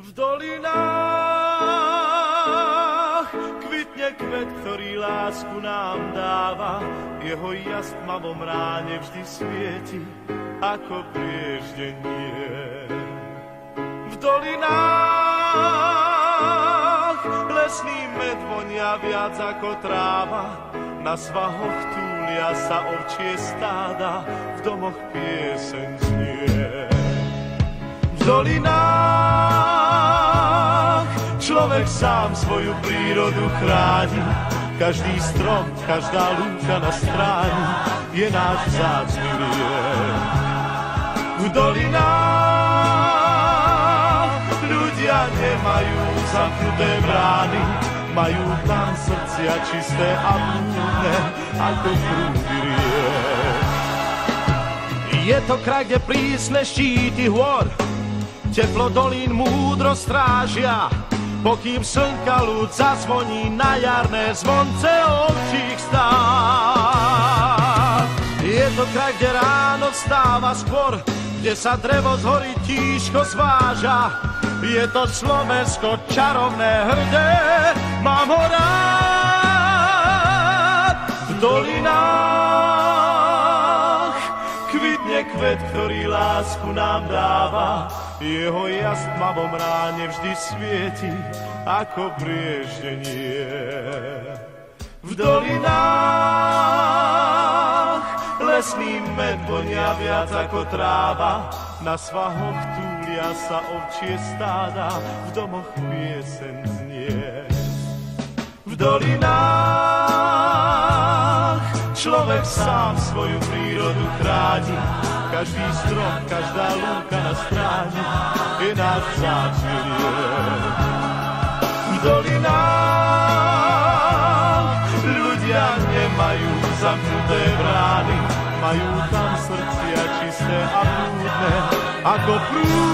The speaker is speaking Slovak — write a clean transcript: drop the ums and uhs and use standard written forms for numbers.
V dolinách kvitne kvet, ktorý lásku nám dáva. Jeho jas v tmavom ráne vždy svieti ako prieždenie. V dolinách lesný med vonia viac ako tráva. Na svahoch túlia sa ovčie stáda, v domoch pieseň znie. V dolinách človek sám svoju prírodu chráni. Každý strom, každá lúka na stráni je náš vzácny liek. V dolinách ľudia nemajú zamknuté brány, majú tam srdcia čisté a múdne ako prúdy riek. Je to kraj, kde prísne štíty hôr teplo dolín múdro strážia, pokým slnka ľud zazvoní na jarné zvonce ovčích stád. Je to kraj, kde ráno vstáva skôr, kde sa drevo z hory tížko zváža. Je to Slovensko čarovné, hrdé, mám ho rád. V dolinách kvitne kvet, ktorý lásku nám dáva. Jeho jas v tmavom ráne vždy svieti ako prieždenie. V dolinách lesný med vonia viac ako tráva. Na svahoch túlia sa ovčie stáda, v domoch pieseň znie. V dolinách človek sám svoju prírodu chráni. Každý strom, každá lúka na stráni je náš vzácny liek. V dolinách ľudia nemajú zamknuté brány, majú tam srdcia čisté a prúdne ako prúd.